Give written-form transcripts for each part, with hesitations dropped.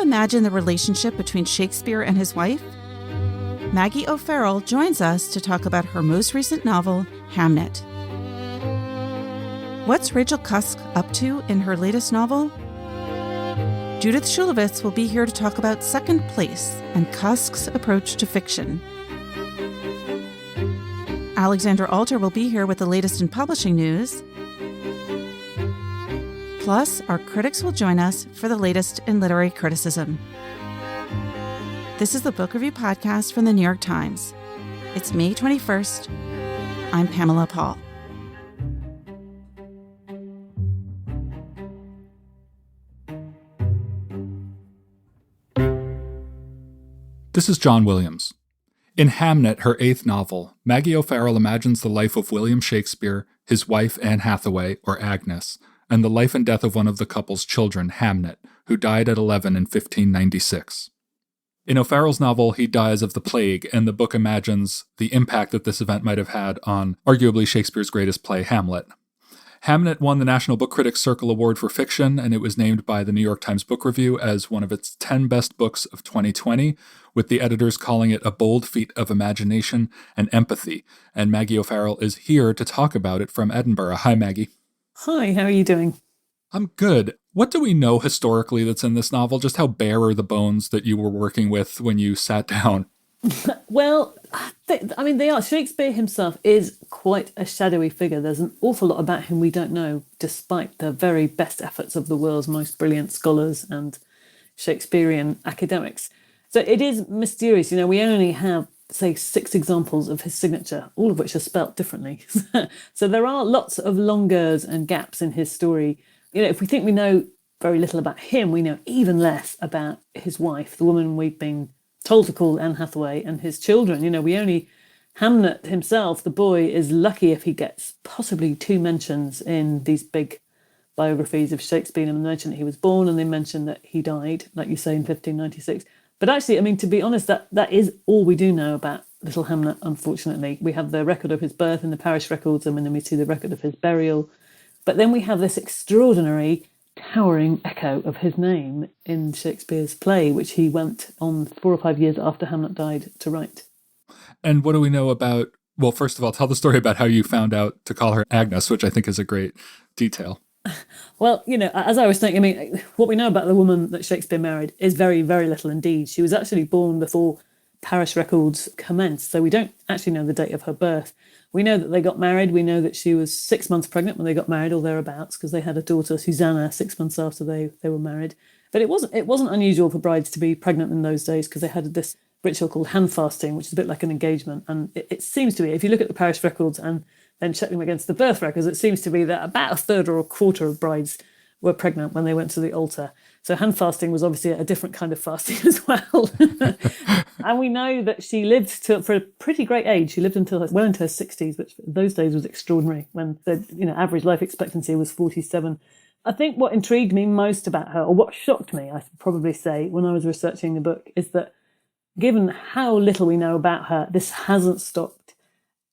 imagine the relationship between Shakespeare and his wife? Maggie O'Farrell joins us to talk about her most recent novel, Hamnet. What's Rachel Cusk up to in her latest novel? Judith Shulevitz will be here to talk about Second Place and Cusk's approach to fiction. Alexander Alter will be here with the latest in publishing news. Plus, our critics will join us for the latest in literary criticism. This is the Book Review Podcast from the New York Times. It's May 21st. I'm Pamela Paul. This is John Williams. In Hamnet, her eighth novel, Maggie O'Farrell imagines the life of William Shakespeare, his wife Anne Hathaway, or Agnes, and the life and death of one of the couple's children, Hamnet, who died at 11 in 1596. In O'Farrell's novel, he dies of the plague, and the book imagines the impact that this event might have had on arguably Shakespeare's greatest play, Hamlet. Hamnet won the National Book Critics Circle Award for Fiction, and it was named by the New York Times Book Review as one of its 10 best books of 2020, with the editors calling it a bold feat of imagination and empathy. And Maggie O'Farrell is here to talk about it from Edinburgh. Hi, Maggie. Hi, how are you doing? I'm good. What do we know historically that's in this novel? Just how bare are the bones that you were working with when you sat down? Well, they are. Shakespeare himself is quite a shadowy figure. There's an awful lot about him we don't know, despite the very best efforts of the world's most brilliant scholars and Shakespearean academics. So it is mysterious. You know, we only have, say, 6 examples of his signature, all of which are spelt differently. So there are lots of longers and gaps in his story. You know, if we think we know very little about him, we know even less about his wife, the woman we've been told to call Anne Hathaway, and his children. You know, Hamnet himself, the boy, is lucky if he gets possibly 2 mentions in these big biographies of Shakespeare. And they mention that he was born and they mention that he died, like you say, in 1596. But actually, I mean, to be honest, that is all we do know about little Hamnet, unfortunately. We have the record of his birth in the parish records, and then we see the record of his burial. But then we have this extraordinary, towering echo of his name in Shakespeare's play, which he went on 4 or 5 years after Hamlet died to write. And what do we know about, well, first of all, tell the story about how you found out to call her Agnes, which I think is a great detail. Well, you know, as I was saying, I mean, what we know about the woman that Shakespeare married is very, very little indeed. She was actually born before parish records commenced, so we don't actually know the date of her birth. We know that they got married. We know that she was 6 months pregnant when they got married, or thereabouts, because they had a daughter, Susanna, 6 months after they were married. But it wasn't unusual for brides to be pregnant in those days, because they had this ritual called hand fasting, which is a bit like an engagement. And it seems to be, if you look at the parish records and then check them against the birth records, it seems to be that about a third or a quarter of brides were pregnant when they went to the altar. So hand fasting was obviously a different kind of fasting as well. And we know that she lived for a pretty great age. She lived until well into her 60s, which in those days was extraordinary, when the average life expectancy was 47. I think what intrigued me most about her, or what shocked me, I should probably say, when I was researching the book, is that given how little we know about her, this hasn't stopped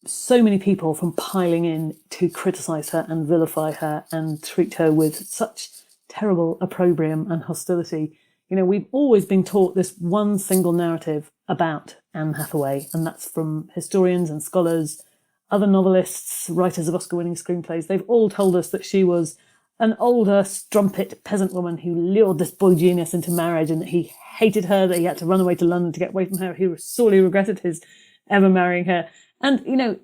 so many people from piling in to criticise her and vilify her and treat her with such terrible opprobrium and hostility. You know, we've always been taught this one single narrative about Anne Hathaway, and that's from historians and scholars, other novelists, writers of Oscar-winning screenplays. They've all told us that she was an older, strumpet peasant woman who lured this boy genius into marriage, and that he hated her, that he had to run away to London to get away from her. He sorely regretted his ever marrying her. And, you know,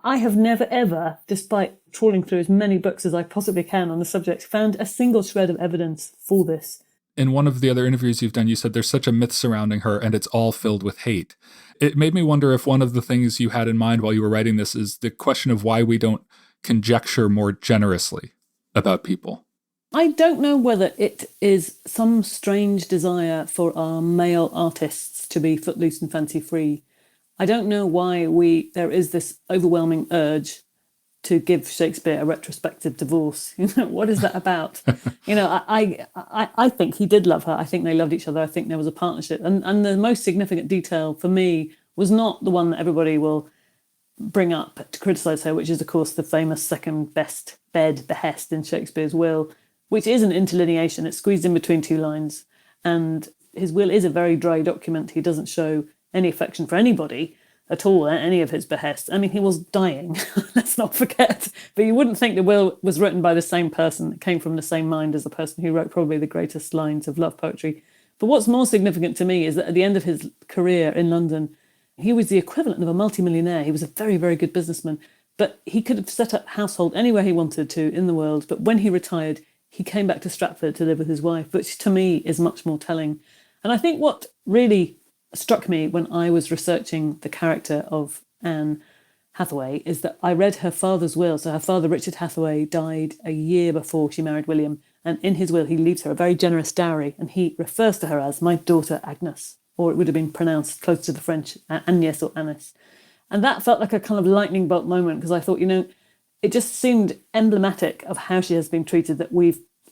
I have never, ever, despite trawling through as many books as I possibly can on the subject, found a single shred of evidence for this. In one of the other interviews you've done, you said there's such a myth surrounding her and it's all filled with hate. It made me wonder if one of the things you had in mind while you were writing this is the question of why we don't conjecture more generously about people. I don't know whether it is some strange desire for our male artists to be footloose and fancy-free. I don't know why there is this overwhelming urge to give Shakespeare a retrospective divorce. You know, what is that about? You know, I think he did love her. I think they loved each other. I think there was a partnership. And the most significant detail for me was not the one that everybody will bring up to criticise her, which is, of course, the famous second best bed behest in Shakespeare's will, which is an interlineation. It's squeezed in between 2 lines. And his will is a very dry document. He doesn't show any affection for anybody at all, at any of his behests. I mean, he was dying, let's not forget. But you wouldn't think the will was written by the same person. It came from the same mind as the person who wrote probably the greatest lines of love poetry. But what's more significant to me is that at the end of his career in London, he was the equivalent of a multimillionaire. He was a very, very good businessman. But he could have set up household anywhere he wanted to in the world. But when he retired, he came back to Stratford to live with his wife, which to me is much more telling. And I think what really struck me when I was researching the character of Anne Hathaway is that I read her father's will. So her father, Richard Hathaway, died a year before she married William. And in his will, he leaves her a very generous dowry. And he refers to her as my daughter Agnes, or it would have been pronounced close to the French, Agnès or Anis. And that felt like a kind of lightning bolt moment, because I thought, it just seemed emblematic of how she has been treated, that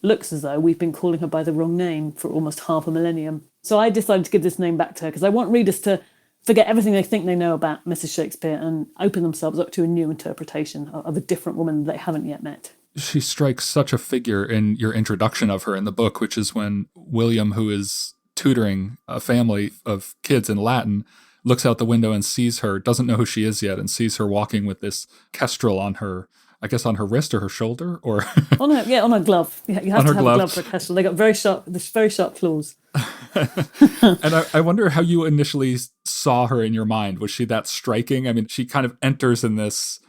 looks as though we've been calling her by the wrong name for almost half a millennium. So I decided to give this name back to her, because I want readers to forget everything they think they know about Mrs. Shakespeare and open themselves up to a new interpretation of a different woman they haven't yet met. She strikes such a figure in your introduction of her in the book, which is when William, who is tutoring a family of kids in Latin, looks out the window and sees her, doesn't know who she is yet, and sees her walking with this kestrel on her, I guess on her wrist or her shoulder, or on her glove. You have to have a glove for a kestrel. They got very sharp claws. And I wonder how you initially saw her in your mind. Was she that striking? I mean, she kind of enters in this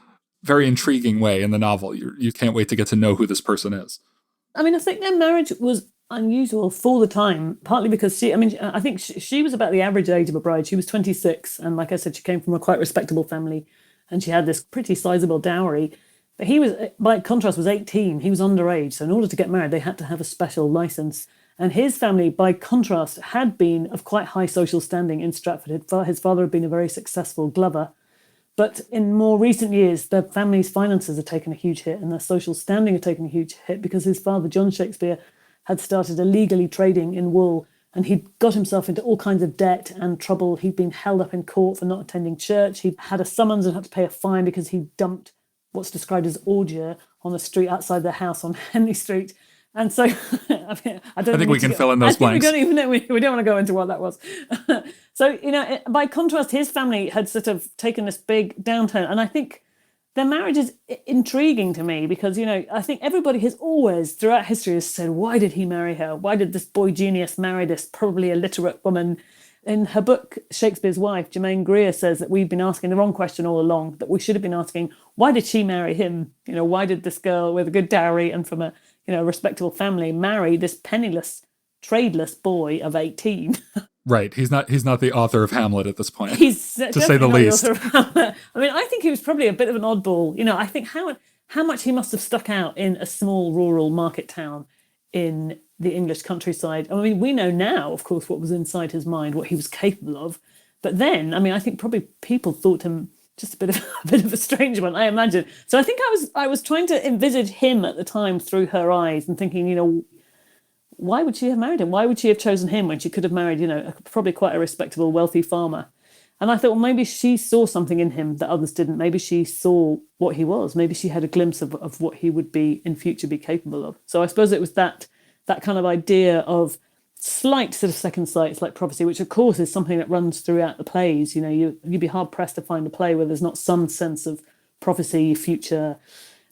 very intriguing way in the novel. You can't wait to get to know who this person is. I mean, I think their marriage was unusual for the time, partly because I think she was about the average age of a bride. She was 26, and like I said, she came from a quite respectable family, and she had this pretty sizable dowry. But he was, by contrast, was 18. He was underage, so in order to get married, they had to have a special license. And his family, by contrast, had been of quite high social standing in Stratford. His father had been a very successful glover. But in more recent years, the family's finances had taken a huge hit, and their social standing had taken a huge hit, because his father, John Shakespeare, had started illegally trading in wool, and he'd got himself into all kinds of debt and trouble. He'd been held up in court for not attending church. He had a summons and had to pay a fine because he dumped what's described as ordure on the street outside their house on Henley Street. And so, I think we can fill in those blanks. We don't even know. We don't want to go into what that was. So, by contrast, his family had sort of taken this big downturn. And I think their marriage is intriguing to me because, I think everybody has always, throughout history, has said, why did he marry her? Why did this boy genius marry this probably illiterate woman? In her book, Shakespeare's Wife, Germaine Greer says that we've been asking the wrong question all along, that we should have been asking, why did she marry him? Why did this girl with a good dowry and from a respectable family marry this penniless, tradeless boy of 18? Right. He's not the author of Hamlet at this point. He's to say the least. I mean, I think he was probably a bit of an oddball. I think how much he must have stuck out in a small rural market town in the English countryside. I mean, we know now, of course, what was inside his mind, what he was capable of. But then, I think probably people thought him just a bit of a strange one, I imagine. So I think I was trying to envisage him at the time through her eyes and thinking, why would she have married him? Why would she have chosen him when she could have married, probably quite a respectable, wealthy farmer? And I thought, well, maybe she saw something in him that others didn't. Maybe she saw what he was. Maybe she had a glimpse of what he would be in future, be capable of. So I suppose it was that kind of idea of slight sort of second sight, like prophecy, which of course is something that runs throughout the plays. You'd be hard pressed to find a play where there's not some sense of prophecy, future,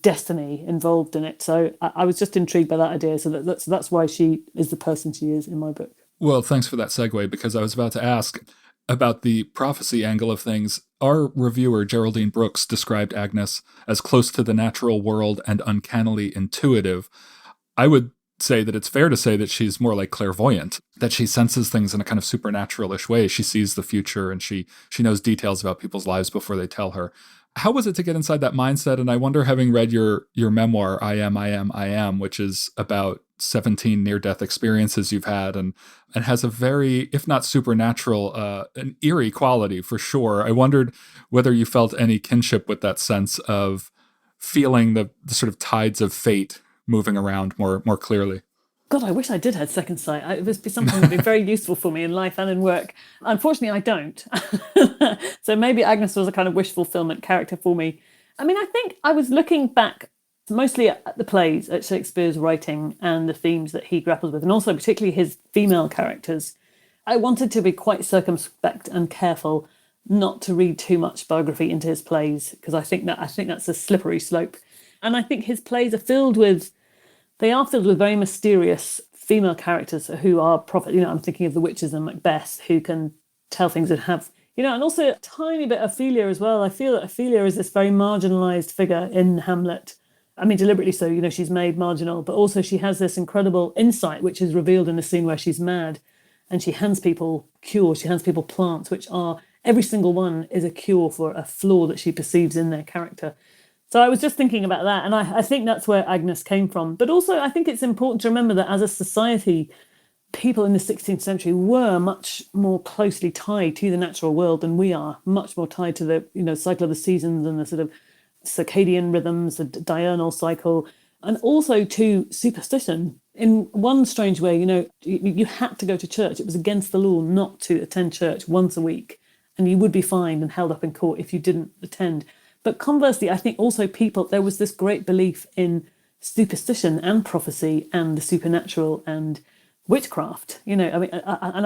destiny involved in it. So I was just intrigued by that idea. So that's why she is the person she is in my book. Well, thanks for that segue, because I was about to ask about the prophecy angle of things. Our reviewer, Geraldine Brooks, described Agnes as close to the natural world and uncannily intuitive. I would say that it's fair to say that she's more like clairvoyant, that she senses things in a kind of supernatural-ish way. She sees the future and she knows details about people's lives before they tell her. How was it to get inside that mindset? And I wonder, having read your memoir, I Am, which is about 17 near-death experiences you've had and has a very, if not supernatural, an eerie quality for sure. I wondered whether you felt any kinship with that sense of feeling the sort of tides of fate moving around more clearly. God, I wish I did have second sight. It would be something that would be very useful for me in life and in work. Unfortunately, I don't. So maybe Agnes was a kind of wish fulfillment character for me. I mean, I think I was looking back mostly at the plays, at Shakespeare's writing and the themes that he grapples with, and also particularly his female characters. I wanted to be quite circumspect and careful not to read too much biography into his plays, because I think that's a slippery slope. And I think his plays are filled with very mysterious female characters who are prophet. I'm thinking of the witches and Macbeth, who can tell things and have, and also a tiny bit Ophelia as well. I feel that Ophelia is this very marginalised figure in Hamlet. I mean, deliberately so, she's made marginal, but also she has this incredible insight, which is revealed in the scene where she's mad and she hands people cures, she hands people plants, which are, every single one is a cure for a flaw that she perceives in their character. So I was just thinking about that, and I think that's where Agnes came from. But also I think it's important to remember that as a society, people in the 16th century were much more closely tied to the natural world than we are, much more tied to the cycle of the seasons and the sort of circadian rhythms, the diurnal cycle, and also to superstition. In one strange way, you had to go to church. It was against the law not to attend church once a week, and you would be fined and held up in court if you didn't attend. But conversely, I think also there was this great belief in superstition and prophecy and the supernatural and witchcraft, and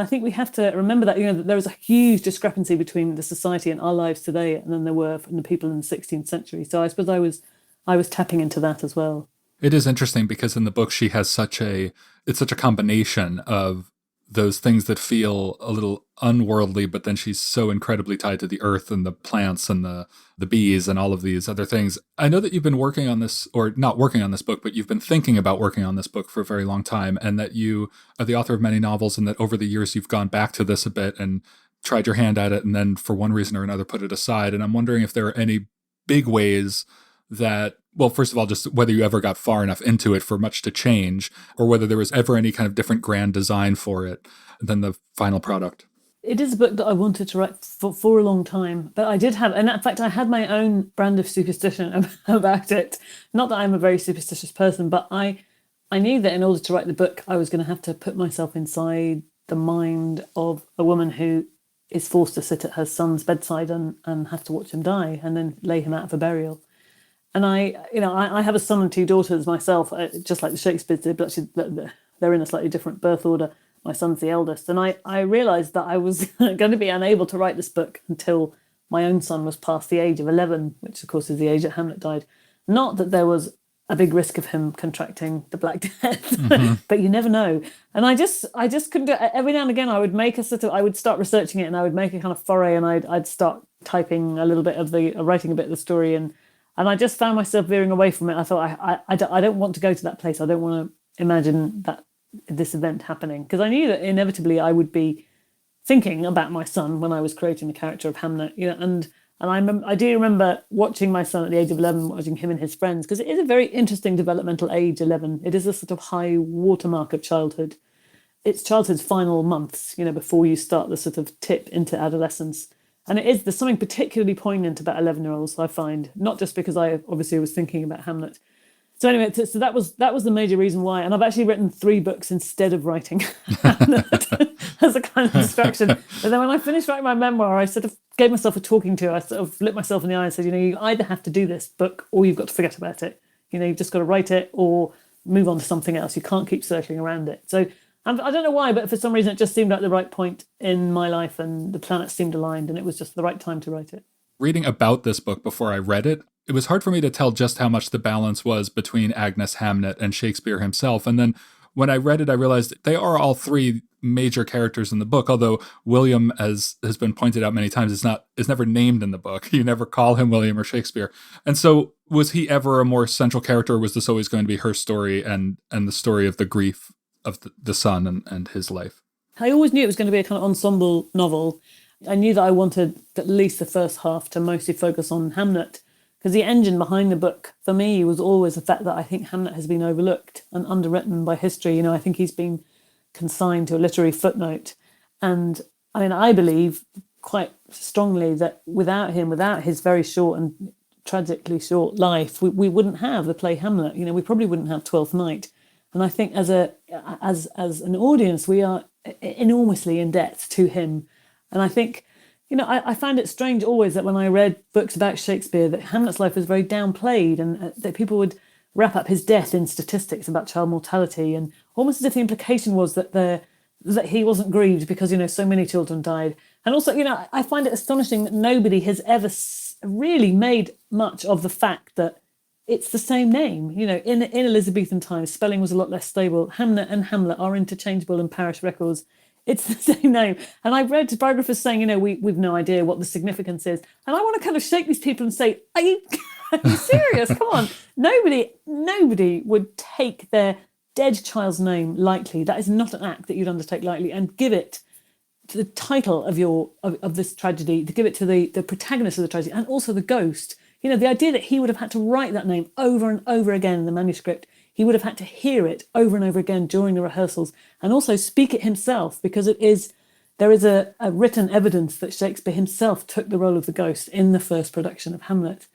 I think we have to remember that, that there is a huge discrepancy between the society and our lives today and then there were from the people in the 16th century. So I suppose I was tapping into that as well. It is interesting because in the book she has it's such a combination of those things that feel a little unworldly, but then she's so incredibly tied to the earth and the plants and the bees and all of these other things. I know that you've been working on this, or not working on this book, but you've been thinking about working on this book for a very long time, and that you are the author of many novels, and that over the years you've gone back to this a bit and tried your hand at it, and then for one reason or another put it aside. And I'm wondering if there are any big ways that, well, first of all, just whether you ever got far enough into it for much to change, or whether there was ever any kind of different grand design for it than the final product. It is a book that I wanted to write for a long time, but I did have, and in fact, I had my own brand of superstition about it. Not that I'm a very superstitious person, but I knew that in order to write the book, I was going to have to put myself inside the mind of a woman who is forced to sit at her son's bedside and have to watch him die and then lay him out for burial. And I have a son and two daughters myself, just like the Shakespeares did, but actually they're in a slightly different birth order. My son's the eldest. And I realised that I was going to be unable to write this book until my own son was past the age of 11, which of course is the age that Hamlet died. Not that there was a big risk of him contracting the Black Death, but you never know. And I just couldn't do it. Every now and again I would make I would start researching it and I would make a kind of foray and I'd start typing a little bit of writing a bit of the story and I just found myself veering away from it. I thought, I don't want to go to that place. I don't want to imagine this event happening. Because I knew that inevitably I would be thinking about my son when I was creating the character of Hamnet. And I do remember watching my son at the age of 11, watching him and his friends, because it is a very interesting developmental age, 11. It is a sort of high watermark of childhood. It's childhood's final months, before you start the sort of tip into adolescence. And there's something particularly poignant about 11-year-olds, I find, not just because I obviously was thinking about Hamlet. So anyway, so that was the major reason why. And I've actually written 3 books instead of writing Hamlet as a kind of distraction. But then when I finished writing my memoir, I sort of gave myself a talking to. I sort of looked myself in the eye and said, you either have to do this book or you've got to forget about it. You've just got to write it or move on to something else. You can't keep circling around it. So I don't know why, but for some reason it just seemed like the right point in my life and the planets seemed aligned and it was just the right time to write it. Reading about this book before I read it, it was hard for me to tell just how much the balance was between Agnes, Hamnet, and Shakespeare himself. And then when I read it, I realized they are all 3 major characters in the book, although William, as has been pointed out many times, is never named in the book. You never call him William or Shakespeare. And so was he ever a more central character, or was this always going to be her story and the story of the grief of the son and his life? I always knew it was going to be a kind of ensemble novel. I knew that I wanted at least the first half to mostly focus on Hamnet, because the engine behind the book for me was always the fact that I think Hamnet has been overlooked and underwritten by history. I think he's been consigned to a literary footnote. And I mean, I believe quite strongly that without him, without his very short and tragically short life, we wouldn't have the play Hamlet. We probably wouldn't have Twelfth Night. And I think as an audience, we are enormously in debt to him. And I think, I find it strange always that when I read books about Shakespeare, that Hamlet's life was very downplayed and that people would wrap up his death in statistics about child mortality, and almost as if the implication was that that he wasn't grieved because, so many children died. And also, I find it astonishing that nobody has ever really made much of the fact that it's the same name. In Elizabethan times, spelling was a lot less stable. Hamnet and Hamlet are interchangeable in parish records. It's the same name. And I've read biographers saying, we've no idea what the significance is. And I want to kind of shake these people and say, are you serious? Come on. Nobody would take their dead child's name lightly. That is not an act that you'd undertake lightly, and give it to the title of this tragedy, to give it to the protagonist of the tragedy, and also the ghost. The idea that he would have had to write that name over and over again in the manuscript. He would have had to hear it over and over again during the rehearsals, and also speak it himself, because there is a written evidence that Shakespeare himself took the role of the ghost in the first production of Hamlet.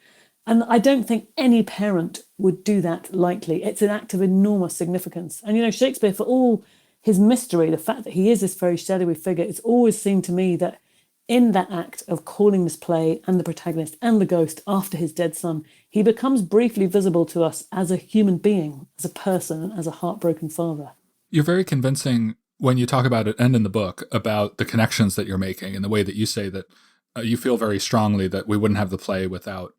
And I don't think any parent would do that lightly. It's an act of enormous significance. And, Shakespeare, for all his mystery, the fact that he is this very shadowy figure, it's always seemed to me that in that act of calling this play and the protagonist and the ghost after his dead son, he becomes briefly visible to us as a human being, as a person, and as a heartbroken father. You're very convincing when you talk about it and in the book about the connections that you're making and the way that you say that you feel very strongly that we wouldn't have the play without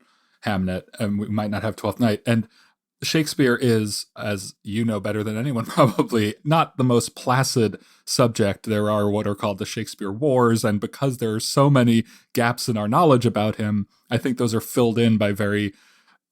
Hamnet, and we might not have Twelfth Night. And Shakespeare is, as you know better than anyone probably, not the most placid subject. There are what are called the Shakespeare Wars, and because there are so many gaps in our knowledge about him, I think those are filled in by very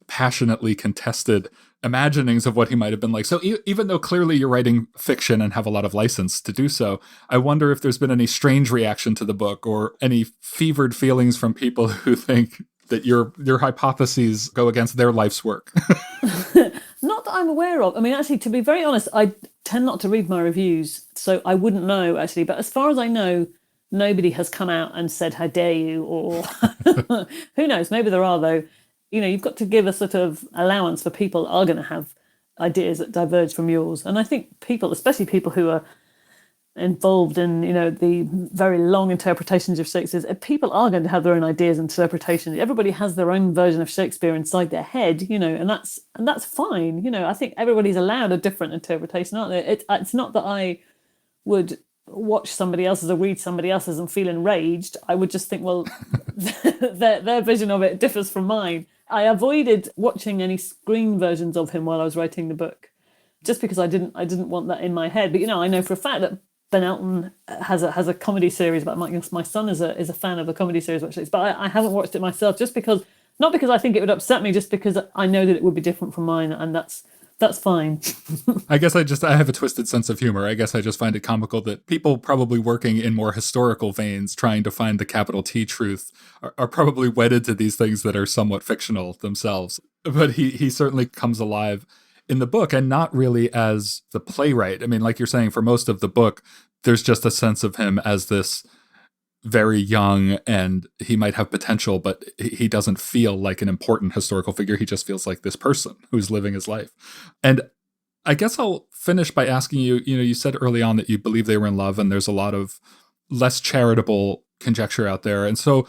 passionately contested imaginings of what he might have been like. So even though clearly you're writing fiction and have a lot of license to do so, I wonder if there's been any strange reaction to the book or any fevered feelings from people who think that your hypotheses go against their life's work. Not that I'm aware of. I mean, actually, to be very honest, I tend not to read my reviews, so I wouldn't know, actually. But as far as I know, nobody has come out and said, how dare you, or who knows, maybe there are, though. You've got to give a sort of allowance for people are going to have ideas that diverge from yours. And I think people, especially people who are involved in, the very long interpretations of Shakespeare, people are going to have their own ideas and interpretations. Everybody has their own version of Shakespeare inside their head, and that's fine. I think everybody's allowed a different interpretation, aren't they? It's not that I would watch somebody else's or read somebody else's and feel enraged. I would just think, well, their vision of it differs from mine. I avoided watching any screen versions of him while I was writing the book, just because I didn't want that in my head. But I know for a fact that Ben Elton has a comedy series about my son is a fan of the comedy series about Shakespeare, but I haven't watched it myself, just because, not because I think it would upset me, just because I know that it would be different from mine, and that's fine. I guess I have a twisted sense of humor. I guess I just find it comical that people probably working in more historical veins, trying to find the capital T truth, are probably wedded to these things that are somewhat fictional themselves. But he certainly comes alive in the book, and not really as the playwright. I mean, like you're saying, for most of the book, there's just a sense of him as this very young, and he might have potential, but he doesn't feel like an important historical figure. He just feels like this person who's living his life. And I guess I'll finish by asking you, you said early on that you believe they were in love, and there's a lot of less charitable conjecture out there. And so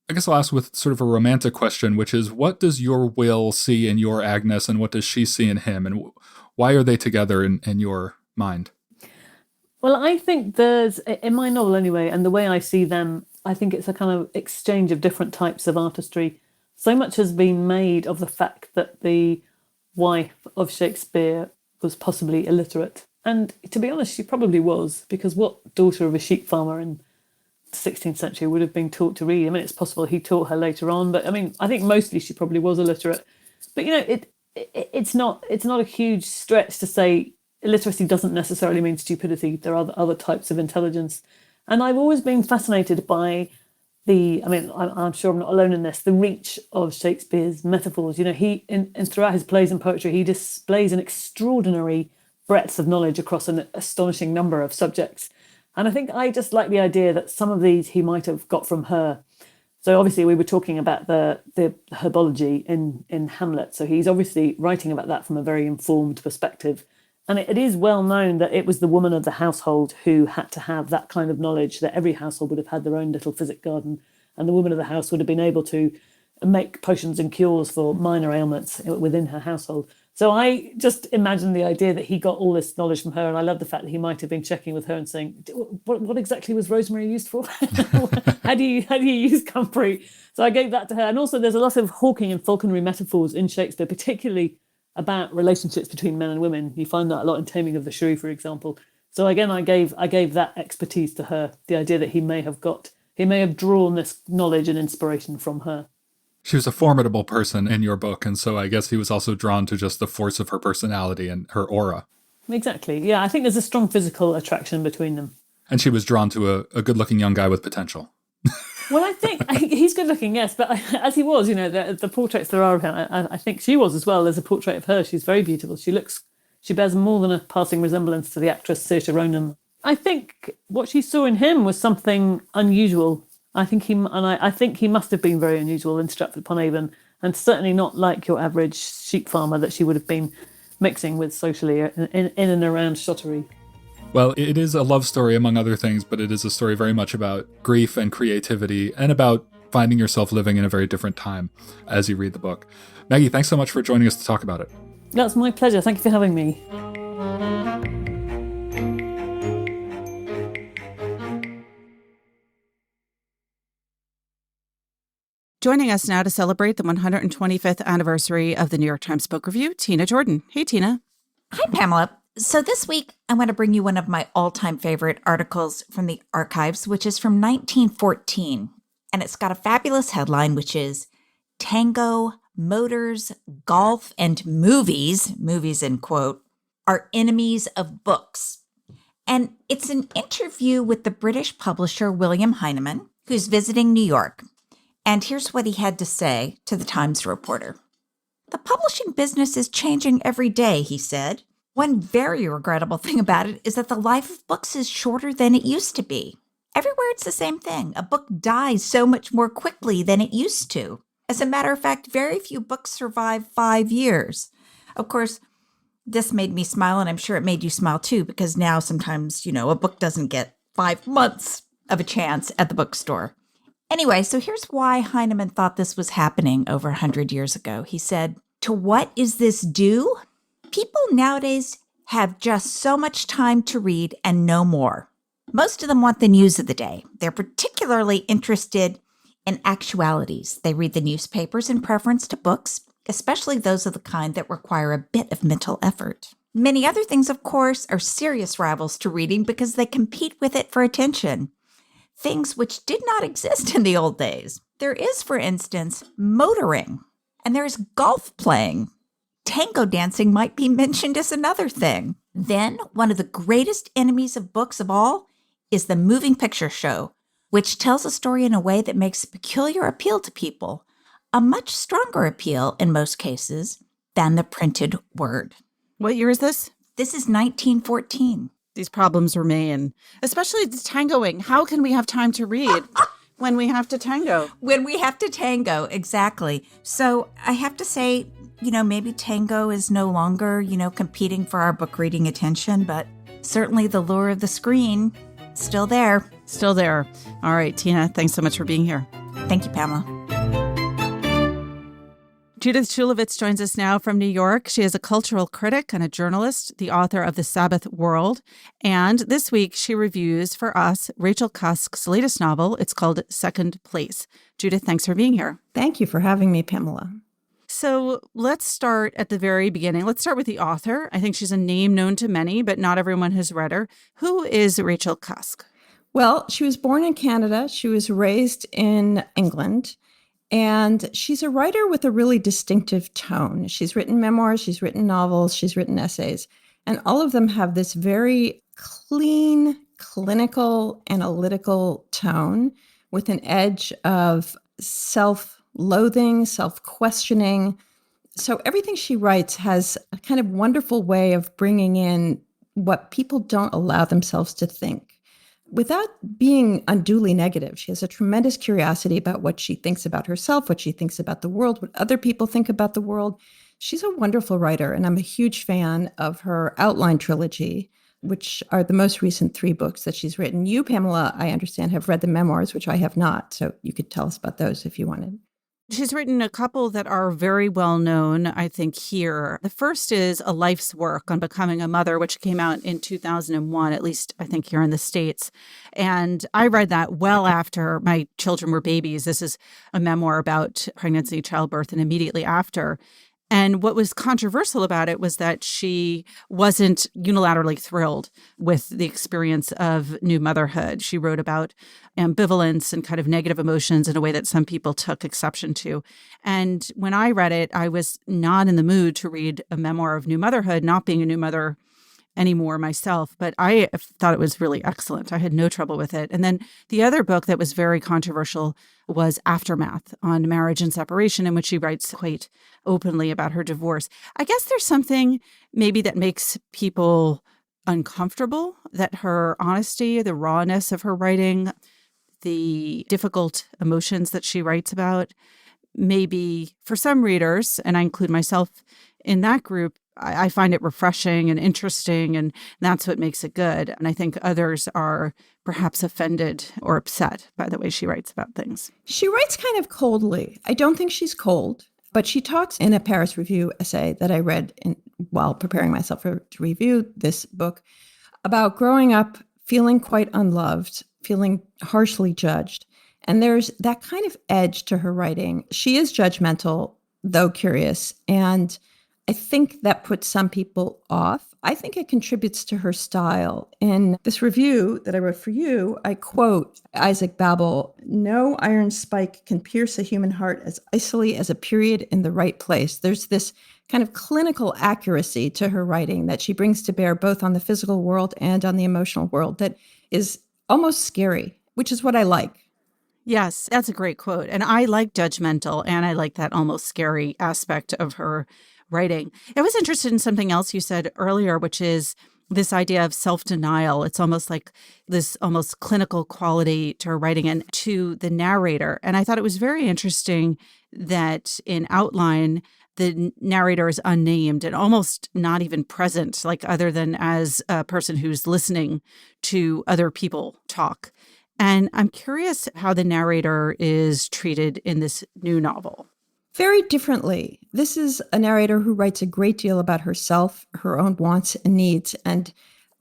I guess I'll ask with sort of a romantic question, which is, what does your Will see in your Agnes, and what does she see in him? And why are they together in your mind? Well, I think there's, in my novel anyway, and the way I see them, I think it's a kind of exchange of different types of artistry. So much has been made of the fact that the wife of Shakespeare was possibly illiterate. And to be honest, she probably was, because what daughter of a sheep farmer in 16th century would have been taught to read? I mean, it's possible he taught her later on, but I mean, I think mostly she probably was illiterate. But it's not a huge stretch to say illiteracy doesn't necessarily mean stupidity. There are other types of intelligence, and I've always been fascinated by I'm sure I'm not alone in this, the reach of Shakespeare's metaphors. He throughout his plays and poetry, he displays an extraordinary breadth of knowledge across an astonishing number of subjects. And I think I just like the idea that some of these he might have got from her. So obviously we were talking about the herbology in Hamlet. So he's obviously writing about that from a very informed perspective. And it is well known that it was the woman of the household who had to have that kind of knowledge, that every household would have had their own little physic garden. And the woman of the house would have been able to make potions and cures for minor ailments within her household. So I just imagine the idea that he got all this knowledge from her. And I love the fact that he might have been checking with her and saying, what exactly was rosemary used for? How do you use comfrey? So I gave that to her. And also there's a lot of hawking and falconry metaphors in Shakespeare, particularly about relationships between men and women. You find that a lot in Taming of the Shrew, for example. So again, I gave that expertise to her, the idea that he may have drawn this knowledge and inspiration from her. She was a formidable person in your book, and so I guess he was also drawn to just the force of her personality and her aura. Exactly. Yeah, I think there's a strong physical attraction between them. And she was drawn to a good-looking young guy with potential. Well, I think he's good-looking, yes, but as he was, the portraits there are of him, I think she was as well. There's a portrait of her. She's very beautiful. She bears more than a passing resemblance to the actress Saoirse Ronan. I think what she saw in him was something unusual. I think he must have been very unusual in Stratford-upon-Avon, and certainly not like your average sheep farmer that she would have been mixing with socially in and around Shottery. Well, it is a love story, among other things, but it is a story very much about grief and creativity and about finding yourself living in a very different time as you read the book. Maggie, thanks so much for joining us to talk about it. That's my pleasure. Thank you for having me. Joining us now to celebrate the 125th anniversary of the New York Times Book Review, Tina Jordan. Hey, Tina. Hi, Pamela. So this week, I want to bring you one of my all-time favorite articles from the archives, which is from 1914. And it's got a fabulous headline, which is Tango, Motors, Golf, and Movies in quote, are enemies of books. And it's an interview with the British publisher William Heinemann, who's visiting New York. And here's what he had to say to the Times reporter. The publishing business is changing every day, he said. One very regrettable thing about it is that the life of books is shorter than it used to be. Everywhere it's the same thing. A book dies so much more quickly than it used to. As a matter of fact, very few books survive 5 years. Of course, this made me smile, and I'm sure it made you smile too, because now sometimes, a book doesn't get 5 months of a chance at the bookstore. Anyway, so here's why Heinemann thought this was happening over 100 years ago. He said, to what is this due? People nowadays have just so much time to read and no more. Most of them want the news of the day. They're particularly interested in actualities. They read the newspapers in preference to books, especially those of the kind that require a bit of mental effort. Many other things, of course, are serious rivals to reading because they compete with it for attention. Things which did not exist in the old days. There is, for instance, motoring, and there's golf playing. Tango dancing might be mentioned as another thing. Then, one of the greatest enemies of books of all is the moving picture show, which tells a story in a way that makes a peculiar appeal to people, a much stronger appeal in most cases than the printed word. What year is this? This is 1914. These problems remain, especially the tangoing. How can we have time to read when we have to tango? When we have to tango, exactly. So I have to say, maybe tango is no longer, competing for our book reading attention, but certainly the lure of the screen, still there. Still there. All right, Tina, thanks so much for being here. Thank you, Pamela. Judith Shulevitz joins us now from New York. She is a cultural critic and a journalist, the author of The Sabbath World. And this week, she reviews for us Rachel Cusk's latest novel. It's called Second Place. Judith, thanks for being here. Thank you for having me, Pamela. So let's start at the very beginning. Let's start with the author. I think she's a name known to many, but not everyone has read her. Who is Rachel Cusk? Well, she was born in Canada. She was raised in England. And she's a writer with a really distinctive tone. She's written memoirs, she's written novels, she's written essays, and all of them have this very clean, clinical, analytical tone with an edge of self-loathing, self-questioning. So everything she writes has a kind of wonderful way of bringing in what people don't allow themselves to think, without being unduly negative. She has a tremendous curiosity about what she thinks about herself, what she thinks about the world, what other people think about the world. She's a wonderful writer, and I'm a huge fan of her Outline trilogy, which are the most recent 3 books that she's written. You, Pamela, I understand, have read the memoirs, which I have not, so you could tell us about those if you wanted. She's written a couple that are very well known, I think, here. The first is A Life's Work on Becoming a Mother, which came out in 2001, at least I think here in the States. And I read that well after my children were babies. This is a memoir about pregnancy, childbirth, and immediately after. And what was controversial about it was that she wasn't unilaterally thrilled with the experience of new motherhood. She wrote about ambivalence and kind of negative emotions in a way that some people took exception to. And when I read it, I was not in the mood to read a memoir of new motherhood, not being a new mother anymore myself, but I thought it was really excellent. I had no trouble with it. And then the other book that was very controversial was Aftermath on marriage and separation, in which she writes quite openly about her divorce. I guess there's something maybe that makes people uncomfortable, that her honesty, the rawness of her writing, the difficult emotions that she writes about, maybe for some readers, and I include myself in that group, I find it refreshing and interesting, and that's what makes it good. And I think others are perhaps offended or upset by the way she writes about things. She writes kind of coldly. I don't think she's cold, but she talks in a Paris Review essay that I read while preparing myself to review this book about growing up feeling quite unloved, feeling harshly judged. And there's that kind of edge to her writing. She is judgmental, though curious, and I think that puts some people off. I think it contributes to her style. In this review that I wrote for you, I quote Isaac Babel, "No iron spike can pierce a human heart as icily as a period in the right place." There's this kind of clinical accuracy to her writing that she brings to bear both on the physical world and on the emotional world that is almost scary, which is what I like. Yes, that's a great quote. And I like judgmental, and I like that almost scary aspect of her writing. I was interested in something else you said earlier, which is this idea of self-denial. It's almost like this almost clinical quality to her writing and to the narrator. And I thought it was very interesting that in outline, the narrator is unnamed and almost not even present, like other than as a person who's listening to other people talk. And I'm curious how the narrator is treated in this new novel. Very differently. This is a narrator who writes a great deal about herself, her own wants and needs, and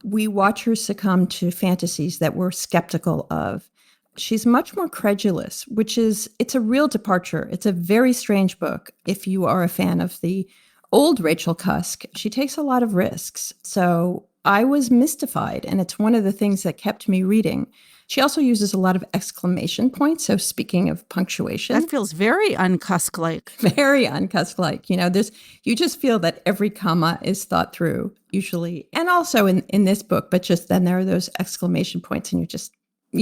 we watch her succumb to fantasies that we're skeptical of. She's much more credulous, it's a real departure. It's a very strange book. If you are a fan of the old Rachel Cusk, she takes a lot of risks. So I was mystified, and it's one of the things that kept me reading. She also uses a lot of exclamation points. So speaking of punctuation. That feels very uncusk-like. Very uncusk-like. You just feel that every comma is thought through, usually. And also in this book, but just then there are those exclamation points and you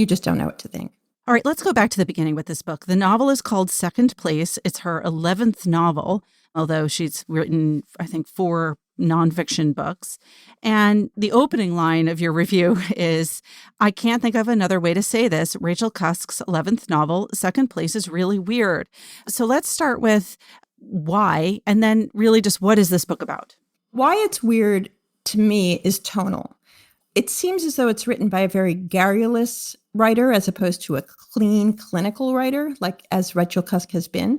just don't know what to think. All right, let's go back to the beginning with this book. The novel is called Second Place. It's her 11th novel, although she's written, I think, 4 nonfiction books. And the opening line of your review is, "I can't think of another way to say this. Rachel Cusk's 11th novel, Second Place, is really weird." So let's start with why, and then really just what is this book about? Why it's weird to me is tonal. It seems as though it's written by a very garrulous writer as opposed to a clean clinical writer, like as Rachel Cusk has been.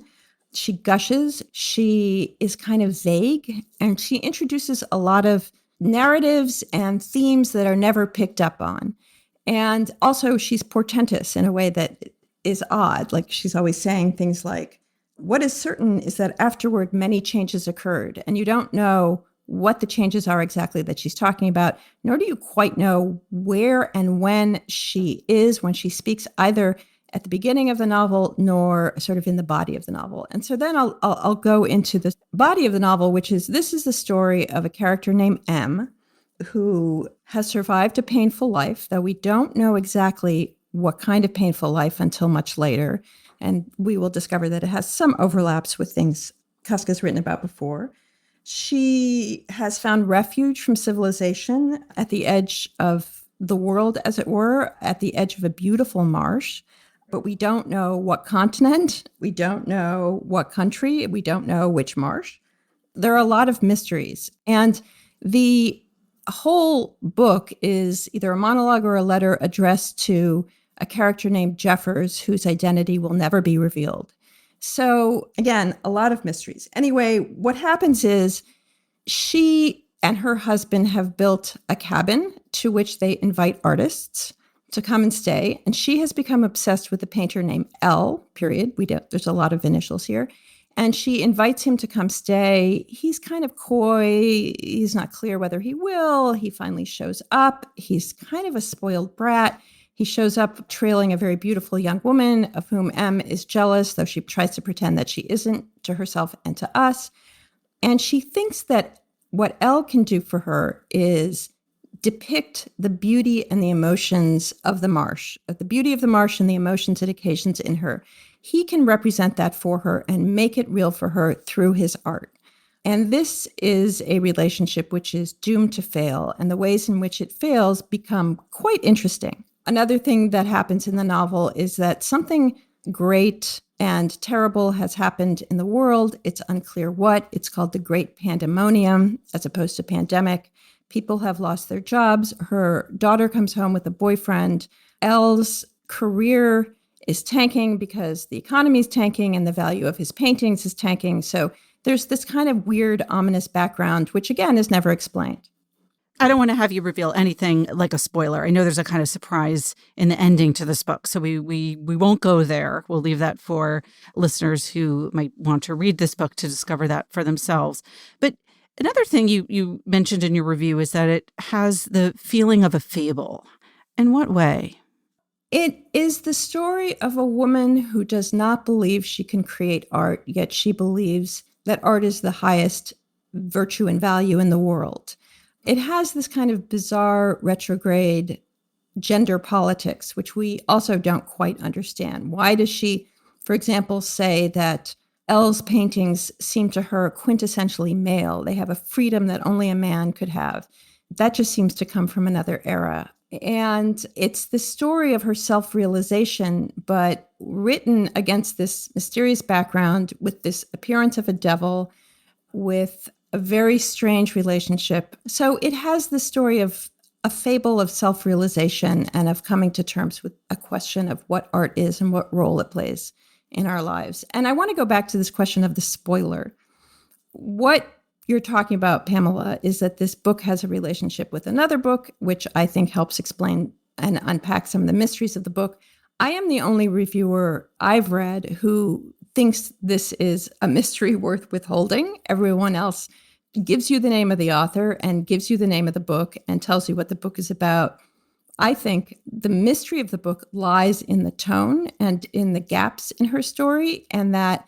She gushes, she is kind of vague, and she introduces a lot of narratives and themes that are never picked up on. And also she's portentous in a way that is odd. Like she's always saying things like, "What is certain is that afterward many changes occurred." And you don't know what the changes are exactly that she's talking about, nor do you quite know where and when she is when she speaks, either at the beginning of the novel, nor sort of in the body of the novel. And so then I'll go into the body of the novel, which is, this is the story of a character named M, who has survived a painful life, though we don't know exactly what kind of painful life until much later. And we will discover that it has some overlaps with things Cusk has written about before. She has found refuge from civilization at the edge of the world, as it were, at the edge of a beautiful marsh. But we don't know what continent, we don't know what country, we don't know which marsh. There are a lot of mysteries. And the whole book is either a monologue or a letter addressed to a character named Jeffers, whose identity will never be revealed. So again, a lot of mysteries. Anyway, what happens is she and her husband have built a cabin to which they invite artists to come and stay. And she has become obsessed with a painter named L, period. There's a lot of initials here. And she invites him to come stay. He's kind of coy. He's not clear whether he will. He finally shows up. He's kind of a spoiled brat. He shows up trailing a very beautiful young woman of whom M is jealous, though she tries to pretend that she isn't, to herself and to us. And she thinks that what L can do for her is depict the beauty and the emotions of the marsh, the beauty of the marsh and the emotions and occasions in her. He can represent that for her and make it real for her through his art. And this is a relationship which is doomed to fail, and the ways in which it fails become quite interesting. Another thing that happens in the novel is that something great and terrible has happened in the world. It's unclear what. It's called the Great Pandemonium as opposed to pandemic. People have lost their jobs. Her daughter comes home with a boyfriend. Elle's career is tanking because the economy is tanking and the value of his paintings is tanking. So there's this kind of weird, ominous background, which again is never explained. I don't want to have you reveal anything like a spoiler. I know there's a kind of surprise in the ending to this book, so we won't go there. We'll leave that for listeners who might want to read this book to discover that for themselves. But another thing you mentioned in your review is that it has the feeling of a fable. In what way? It is the story of a woman who does not believe she can create art, yet she believes that art is the highest virtue and value in the world. It has this kind of bizarre retrograde gender politics, which we also don't quite understand. Why does she, for example, say that Elle's paintings seem to her quintessentially male? They have a freedom that only a man could have. That just seems to come from another era. And it's the story of her self-realization, but written against this mysterious background with this appearance of a devil, with a very strange relationship. So it has the story of a fable of self-realization and of coming to terms with a question of what art is and what role it plays in our lives. And I want to go back to this question of the spoiler. What you're talking about, Pamela, is that this book has a relationship with another book, which I think helps explain and unpack some of the mysteries of the book. I am the only reviewer I've read who thinks this is a mystery worth withholding. Everyone else gives you the name of the author and gives you the name of the book and tells you what the book is about. I think the mystery of the book lies in the tone and in the gaps in her story, and that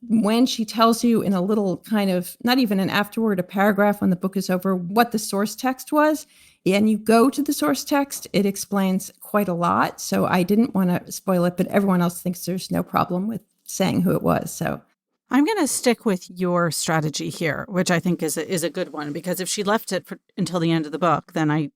when she tells you in a little kind of, not even an afterword, a paragraph when the book is over, what the source text was, and you go to the source text, it explains quite a lot. So I didn't want to spoil it, but everyone else thinks there's no problem with saying who it was. So I'm going to stick with your strategy here, which I think is a good one, because if she left it until the end of the book, then I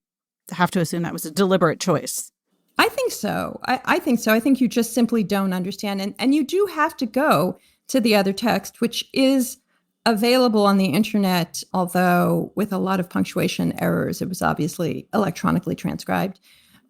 have to assume that was a deliberate choice. I think so. I think so. I think you just simply don't understand. And you do have to go to the other text, which is available on the internet, although with a lot of punctuation errors. It was obviously electronically transcribed.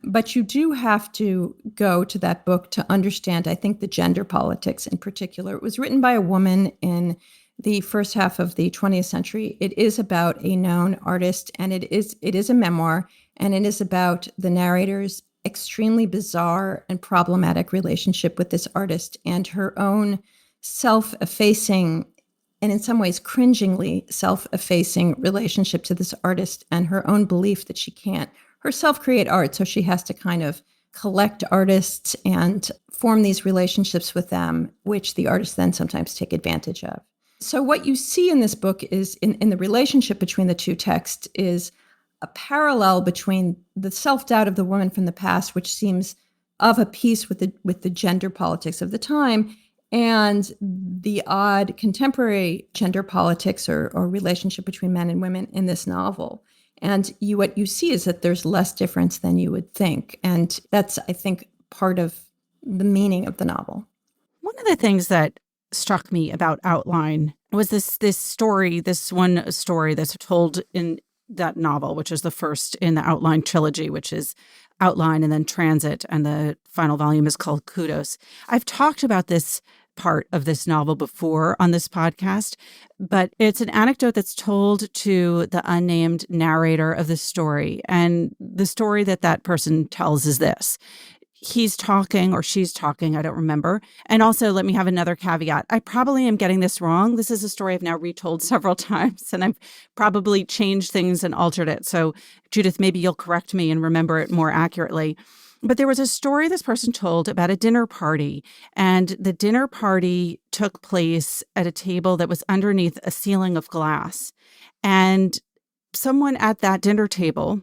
But you do have to go to that book to understand, I think, the gender politics in particular. It was written by a woman in the first half of the 20th century. It is about a known artist, and it is a memoir, and it is about the narrator's extremely bizarre and problematic relationship with this artist and her own self-effacing, and in some ways cringingly self-effacing relationship to this artist, and her own belief that she can't herself create art. So she has to kind of collect artists and form these relationships with them, which the artists then sometimes take advantage of. So what you see in this book is in the relationship between the two texts is a parallel between the self-doubt of the woman from the past, which seems of a piece with the gender politics of the time, and the odd contemporary gender politics or relationship between men and women in this novel. And what you see is that there's less difference than you would think. And that's, I think, part of the meaning of the novel. One of the things that struck me about Outline was this one story that's told in that novel, which is the first in the Outline trilogy, which is Outline and then Transit, and the final volume is called Kudos. I've talked about this part of this novel before on this podcast, but it's an anecdote that's told to the unnamed narrator of the story. And the story that person tells is this. He's talking or she's talking, I don't remember. And also, let me have another caveat. I probably am getting this wrong. This is a story I've now retold several times, and I've probably changed things and altered it. So, Judith, maybe you'll correct me and remember it more accurately. But there was a story this person told about a dinner party, and the dinner party took place at a table that was underneath a ceiling of glass. And someone at that dinner table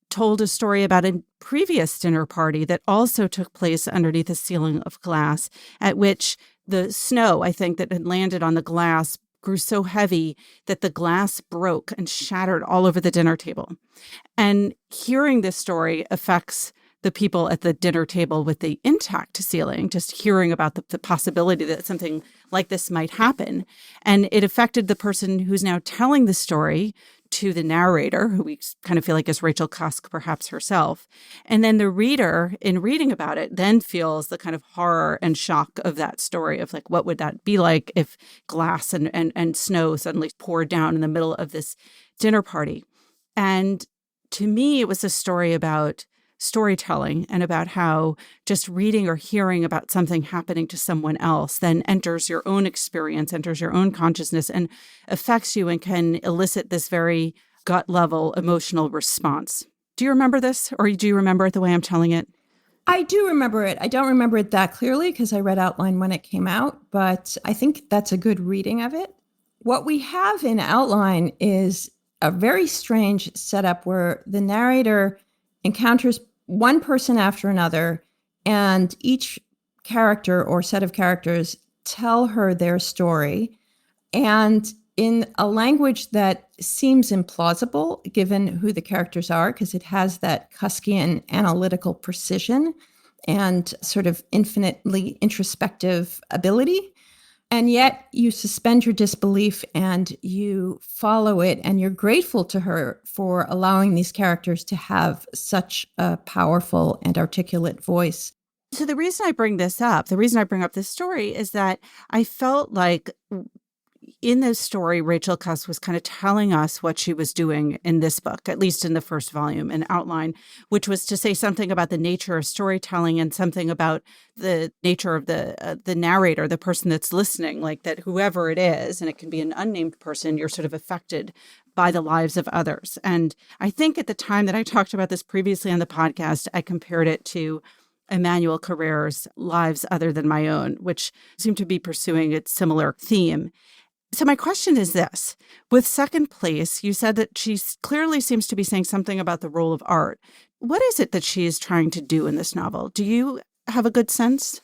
told a story about a previous dinner party that also took place underneath a ceiling of glass, at which the snow, I think, that had landed on the glass grew so heavy that the glass broke and shattered all over the dinner table. And hearing this story affects the people at the dinner table with the intact ceiling, just hearing about the possibility that something like this might happen. And it affected the person who's now telling the story to the narrator, who we kind of feel like is Rachel Cusk, perhaps herself. And then the reader, in reading about it, then feels the kind of horror and shock of that story of like, what would that be like if glass and snow suddenly poured down in the middle of this dinner party? And to me, it was a story about storytelling and about how just reading or hearing about something happening to someone else then enters your own experience, enters your own consciousness, and affects you and can elicit this very gut level emotional response. Do you remember this, or do you remember it the way I'm telling it? I do remember it. I don't remember it that clearly because I read Outline when it came out, but I think that's a good reading of it. What we have in Outline is a very strange setup where the narrator encounters one person after another, and each character or set of characters tell her their story, and in a language that seems implausible given who the characters are, because it has that Cuskian analytical precision and sort of infinitely introspective ability. And yet you suspend your disbelief and you follow it, and you're grateful to her for allowing these characters to have such a powerful and articulate voice. So the reason I bring this up, the reason I bring up this story is that I felt like in this story, Rachel Cusk was kind of telling us what she was doing in this book, at least in the first volume, an outline, which was to say something about the nature of storytelling and something about the nature of the narrator, the person that's listening, like that whoever it is, and it can be an unnamed person, you're sort of affected by the lives of others. And I think at the time that I talked about this previously on the podcast, I compared it to Emmanuel Carrère's Lives Other Than My Own, which seemed to be pursuing a similar theme. So my question is this. With Second Place, you said that she clearly seems to be saying something about the role of art. What is it that she is trying to do in this novel? Do you have a good sense?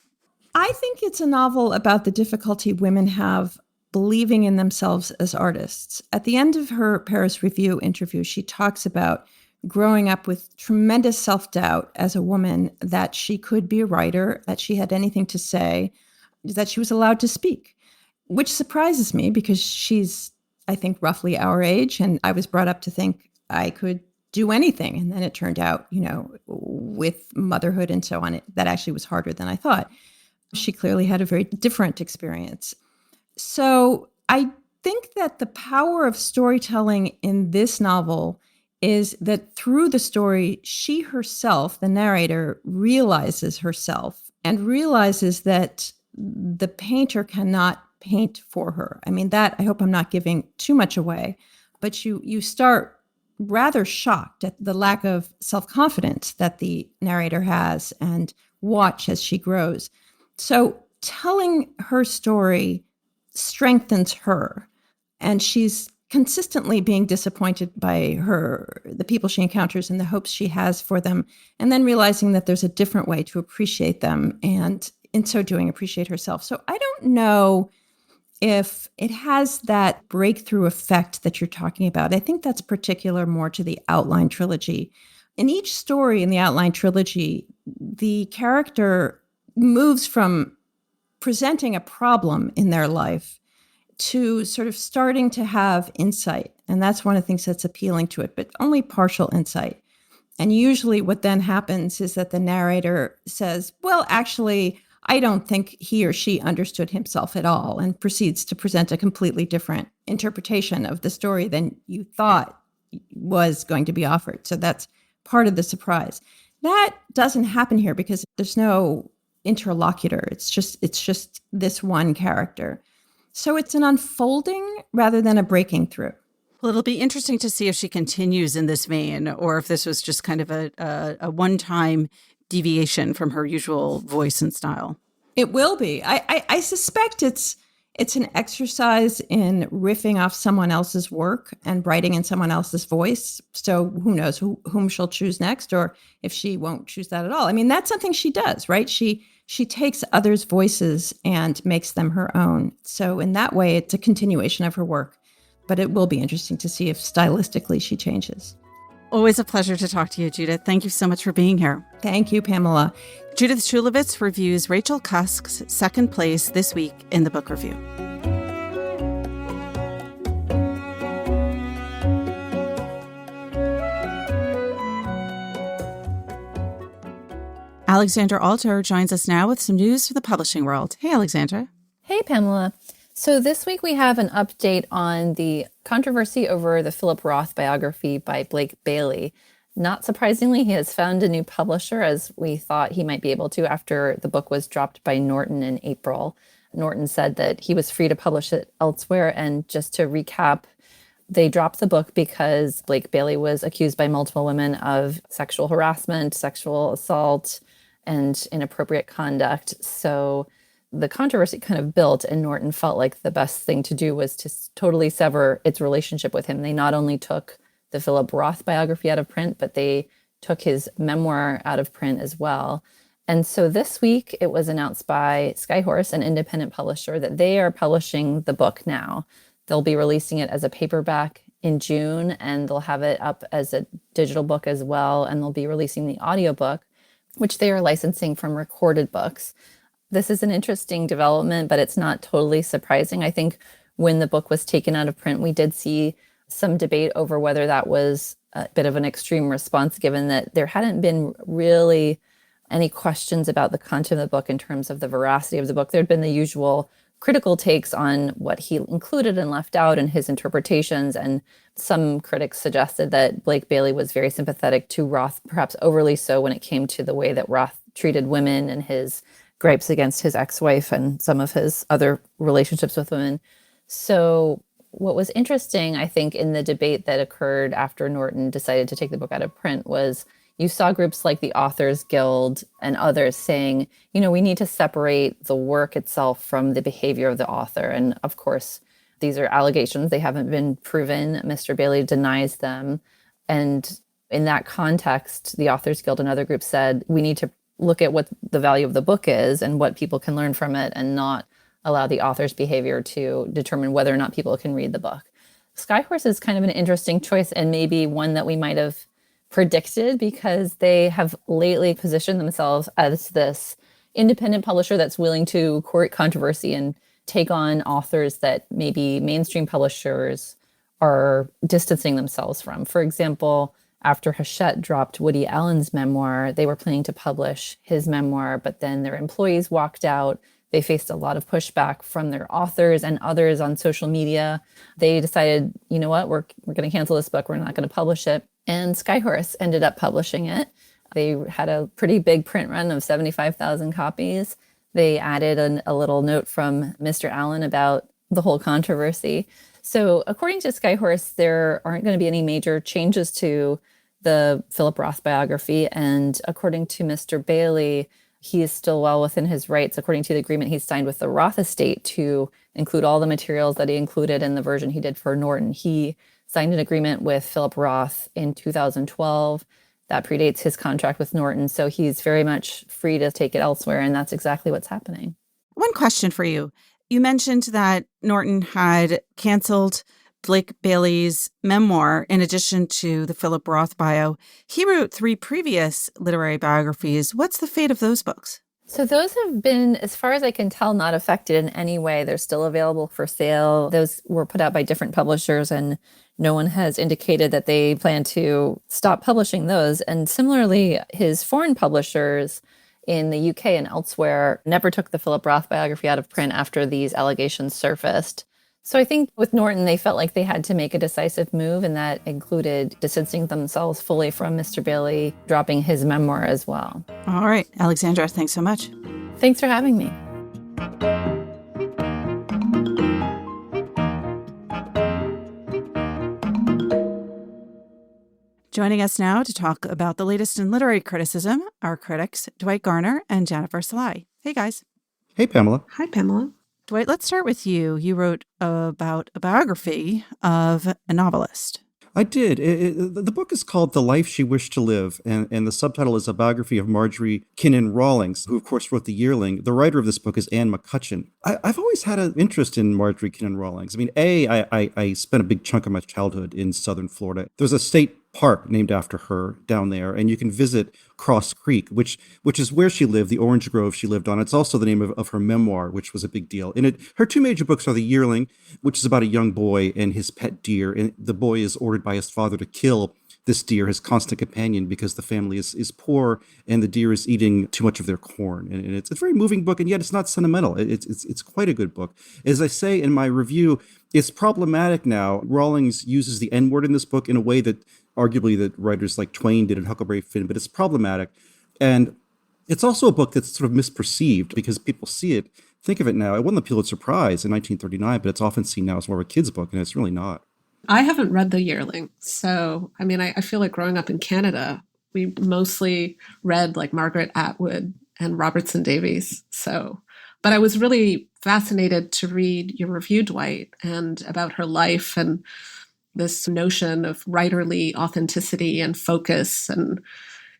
I think it's a novel about the difficulty women have believing in themselves as artists. At the end of her Paris Review interview, she talks about growing up with tremendous self-doubt as a woman, that she could be a writer, that she had anything to say, that she was allowed to speak, which surprises me because she's, I think, roughly our age. And I was brought up to think I could do anything. And then it turned out, with motherhood and so on, that actually was harder than I thought. She clearly had a very different experience. So I think that the power of storytelling in this novel is that through the story, she herself, the narrator, realizes herself and realizes that the painter cannot paint for her. I mean, that, I hope I'm not giving too much away, but you start rather shocked at the lack of self-confidence that the narrator has and watch as she grows. So telling her story strengthens her, and she's consistently being disappointed by the people she encounters and the hopes she has for them, and then realizing that there's a different way to appreciate them, and in so doing, appreciate herself. So I don't know if it has that breakthrough effect that you're talking about. I think that's particular more to the Outline trilogy. In each story in the Outline trilogy, the character moves from presenting a problem in their life to sort of starting to have insight. And that's one of the things that's appealing to it, but only partial insight. And usually what then happens is that the narrator says, well, actually, I don't think he or she understood himself at all and proceeds to present a completely different interpretation of the story than you thought was going to be offered. So that's part of the surprise. That doesn't happen here because there's no interlocutor. It's just this one character. So it's an unfolding rather than a breaking through. Well, it'll be interesting to see if she continues in this vein or if this was just kind of a one-time deviation from her usual voice and style. It will be. I suspect it's an exercise in riffing off someone else's work and writing in someone else's voice. So who knows whom she'll choose next, or if she won't choose that at all. I mean, that's something she does, right? She takes others' voices and makes them her own. So in that way, it's a continuation of her work. But it will be interesting to see if stylistically she changes. Always a pleasure to talk to you, Judith. Thank you so much for being here. Thank you, Pamela. Judith Shulevitz reviews Rachel Cusk's Second Place this week in the Book Review. Alexandra Alter joins us now with some news from the publishing world. Hey, Alexandra. Hey, Pamela. So this week we have an update on the controversy over the Philip Roth biography by Blake Bailey. Not surprisingly, he has found a new publisher, as we thought he might be able to after the book was dropped by Norton in April. Norton said that he was free to publish it elsewhere. And just to recap, they dropped the book because Blake Bailey was accused by multiple women of sexual harassment, sexual assault, and inappropriate conduct. So the controversy kind of built, and Norton felt like the best thing to do was to totally sever its relationship with him. They not only took the Philip Roth biography out of print, but they took his memoir out of print as well. And so this week it was announced by Skyhorse, an independent publisher, that they are publishing the book now. They'll be releasing it as a paperback in June, and they'll have it up as a digital book as well. And they'll be releasing the audiobook, which they are licensing from Recorded Books. This is an interesting development, but it's not totally surprising. I think when the book was taken out of print, we did see some debate over whether that was a bit of an extreme response, given that there hadn't been really any questions about the content of the book in terms of the veracity of the book. There had been the usual critical takes on what he included and left out and his interpretations. And some critics suggested that Blake Bailey was very sympathetic to Roth, perhaps overly so when it came to the way that Roth treated women and his gripes against his ex-wife and some of his other relationships with women. So what was interesting, I think, in the debate that occurred after Norton decided to take the book out of print was you saw groups like the Authors Guild and others saying, we need to separate the work itself from the behavior of the author. And of course, these are allegations. They haven't been proven. Mr. Bailey denies them. And in that context, the Authors Guild and other groups said, we need to look at what the value of the book is and what people can learn from it and not allow the author's behavior to determine whether or not people can read the book. Skyhorse is kind of an interesting choice and maybe one that we might have predicted because they have lately positioned themselves as this independent publisher that's willing to court controversy and take on authors that maybe mainstream publishers are distancing themselves from. For example, after Hachette dropped Woody Allen's memoir, they were planning to publish his memoir, but then their employees walked out. They faced a lot of pushback from their authors and others on social media. They decided, you know what, we're going to cancel this book. We're not going to publish it. And Skyhorse ended up publishing it. They had a pretty big print run of 75,000 copies. They added a little note from Mr. Allen about the whole controversy. So according to Skyhorse, there aren't going to be any major changes to the Philip Roth biography. And according to Mr. Bailey, he is still well within his rights, according to the agreement he signed with the Roth estate, to include all the materials that he included in the version he did for Norton. He signed an agreement with Philip Roth in 2012 that predates his contract with Norton. So he's very much free to take it elsewhere. And that's exactly what's happening. One question for you. You mentioned that Norton had canceled Blake Bailey's memoir in addition to the Philip Roth bio. He wrote 3 previous literary biographies. What's the fate of those books? So those have been, as far as I can tell, not affected in any way. They're still available for sale. Those were put out by different publishers, and no one has indicated that they plan to stop publishing those. And similarly, his foreign publishers in the UK and elsewhere never took the Philip Roth biography out of print after these allegations surfaced. So I think with Norton, they felt like they had to make a decisive move, and that included distancing themselves fully from Mr. Bailey, dropping his memoir as well. All right, Alexandra, thanks so much. Thanks for having me. Joining us now to talk about the latest in literary criticism are critics Dwight Garner and Jennifer Sly. Hey, guys. Hey, Pamela. Hi, Pamela. Dwight, let's start with you. You wrote about a biography of a novelist. I did. The book is called The Life She Wished to Live, and the subtitle is a biography of Marjorie Kinnan Rawlings, who, of course, wrote The Yearling. The writer of this book is Anne McCutcheon. I've always had an interest in Marjorie Kinnan Rawlings. I mean, I spent a big chunk of my childhood in southern Florida. There's a state park named after her down there, and you can visit Cross Creek, which is where she lived, the orange grove she lived on. It's also the name of her memoir, which was a big deal. Her two major books are The Yearling, which is about a young boy and his pet deer, and the boy is ordered by his father to kill this deer, his constant companion, because the family is poor and the deer is eating too much of their corn. And it's a very moving book, and yet it's not sentimental. It's quite a good book. As I say in my review, it's problematic now. Rawlings uses the N-word in this book in a way that arguably that writers like Twain did in Huckleberry Finn, but it's problematic. And it's also a book that's sort of misperceived because people see it, think of it now. It won the Pulitzer Prize in 1939, but it's often seen now as more of a kid's book, and it's really not. I haven't read The Yearling. So, I mean, I feel like growing up in Canada, we mostly read like Margaret Atwood and Robertson Davies. So, but I was really fascinated to read your review, Dwight, and about her life and this notion of writerly authenticity and focus. And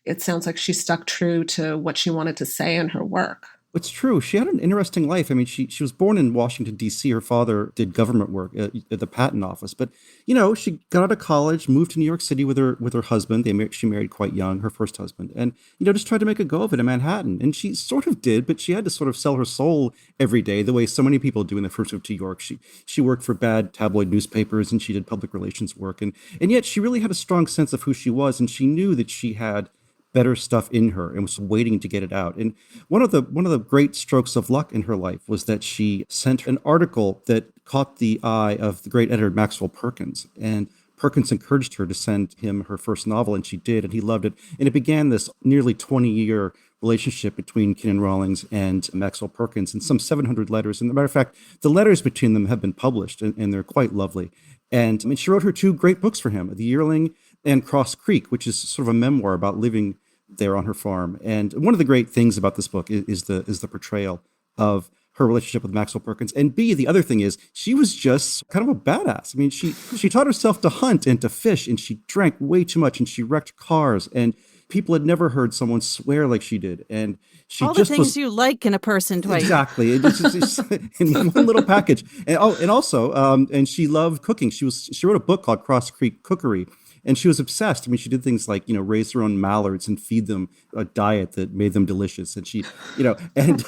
it sounds like she stuck true to what she wanted to say in her work. It's true. She had an interesting life. I mean, she was born in Washington, D.C. Her father did government work at the patent office. But, you know, she got out of college, moved to New York City with her husband. She married quite young, her first husband, and, you know, just tried to make a go of it in Manhattan. And she sort of did, but she had to sort of sell her soul every day, the way so many people do in the first move to New York. She worked for bad tabloid newspapers, and she did public relations work. And yet she really had a strong sense of who she was, and she knew that she had better stuff in her and was waiting to get it out. And one of the great strokes of luck in her life was that she sent an article that caught the eye of the great editor Maxwell Perkins. And Perkins encouraged her to send him her first novel, and she did, and he loved it. And it began this nearly 20-year relationship between Kinnan Rawlings and Maxwell Perkins, and some 700 letters. And as a matter of fact, the letters between them have been published, and they're quite lovely. And I mean, she wrote her two great books for him, The Yearling and Cross Creek, which is sort of a memoir about living there on her farm. And one of the great things about this book is the portrayal of her relationship with Maxwell Perkins. And B, the other thing is she was just kind of a badass. I mean, she taught herself to hunt and to fish, and she drank way too much, and she wrecked cars, and people had never heard someone swear like she did. And she all just the things you like in a person, Dwight. Exactly. It's in one little package. And also, she loved cooking. She wrote a book called Cross Creek Cookery, and she was obsessed. I mean, she did things like, you know, raise her own mallards and feed them a diet that made them delicious. And she, you know, and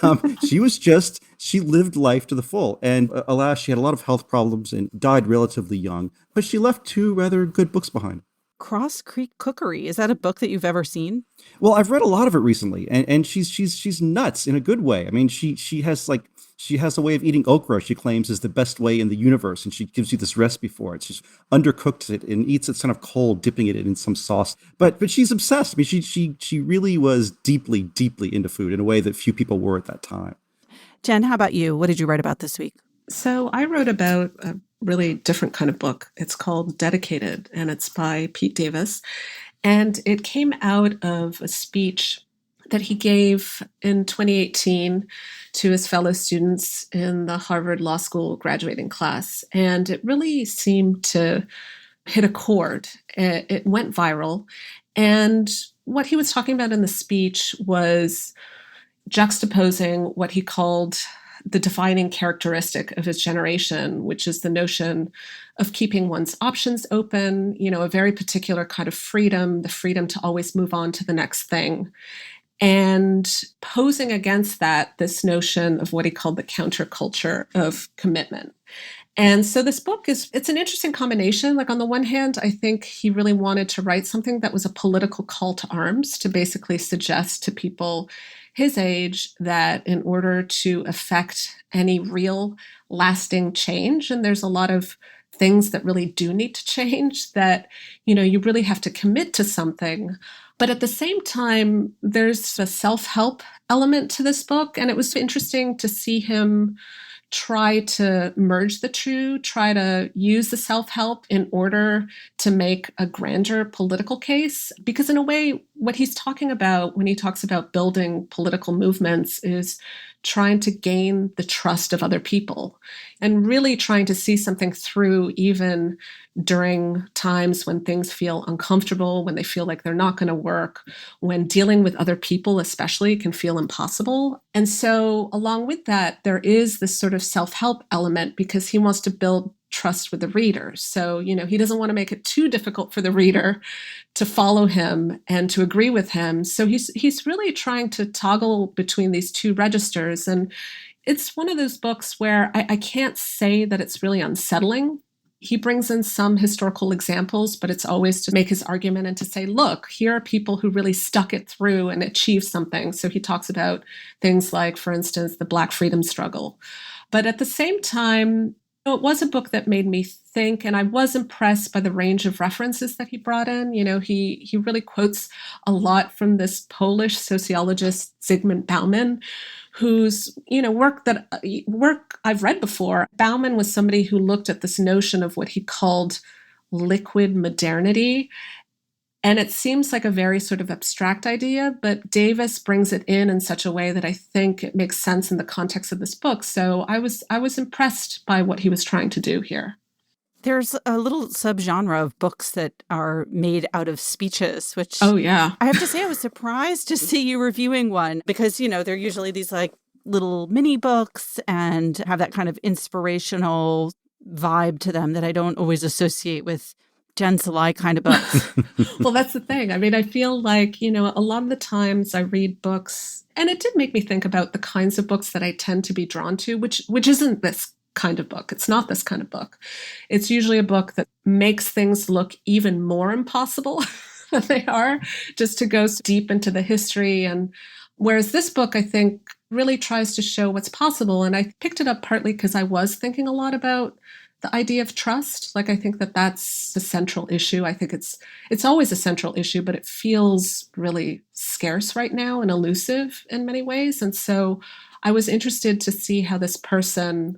she lived life to the full. And alas, she had a lot of health problems and died relatively young, but she left two rather good books behind. Cross Creek Cookery. Is that a book that you've ever seen? Well, I've read a lot of it recently, and she's nuts in a good way. I mean, she has a way of eating okra she claims is the best way in the universe, and she gives you this recipe for it. She's undercooks it and eats it kind of cold, dipping it in some sauce. But she's obsessed. I mean, she really was deeply, deeply into food in a way that few people were at that time. Jen, how about you? What did you write about this week? So I wrote about a really different kind of book. It's called Dedicated, and it's by Pete Davis. And it came out of a speech that he gave in 2018 to his fellow students in the Harvard Law School graduating class. And it really seemed to hit a chord. It went viral. And what he was talking about in the speech was juxtaposing what he called the defining characteristic of his generation, which is the notion of keeping one's options open, you know, a very particular kind of freedom, the freedom to always move on to the next thing. And posing against that, this notion of what he called the counterculture of commitment. And so this book it's an interesting combination. Like on the one hand, I think he really wanted to write something that was a political call to arms to basically suggest to people his age that in order to affect any real lasting change, and there's a lot of things that really do need to change, that, you really have to commit to something. But at the same time, there's a self-help element to this book. And it was interesting to see him try to merge the two, try to use the self-help in order to make a grander political case. Because in a way, what he's talking about when he talks about building political movements is trying to gain the trust of other people and really trying to see something through even during times when things feel uncomfortable, when they feel like they're not going to work, when dealing with other people especially can feel impossible. And so along with that, there is this sort of self-help element because he wants to build trust with the reader. So, he doesn't want to make it too difficult for the reader to follow him and to agree with him. So he's really trying to toggle between these two registers. And it's one of those books where I can't say that it's really unsettling. He brings in some historical examples, but it's always to make his argument and to say, look, here are people who really stuck it through and achieved something. So he talks about things like, for instance, the Black freedom struggle. But at the same time, it was a book that made me think, and I was impressed by the range of references that he brought in. He really quotes a lot from this Polish sociologist, Zygmunt Bauman, whose, work I've read before. Bauman was somebody who looked at this notion of what he called liquid modernity. And it seems like a very sort of abstract idea, but Davis brings it in such a way that I think it makes sense in the context of this book. So I was impressed by what he was trying to do here. There's a little subgenre of books that are made out of speeches, which oh yeah, I have to say I was surprised to see you reviewing one because, they're usually these like little mini books and have that kind of inspirational vibe to them that I don't always associate with Jen Salai kind of books. Well, that's the thing. I mean, I feel like, a lot of the times I read books, and it did make me think about the kinds of books that I tend to be drawn to, which isn't this kind of book. It's not this kind of book. It's usually a book that makes things look even more impossible than they are, just to go deep into the history. And whereas this book, I think, really tries to show what's possible. And I picked it up partly because I was thinking a lot about the idea of trust. Like, I think that that's a central issue. I think it's always a central issue, but it feels really scarce right now and elusive in many ways. And so I was interested to see how this person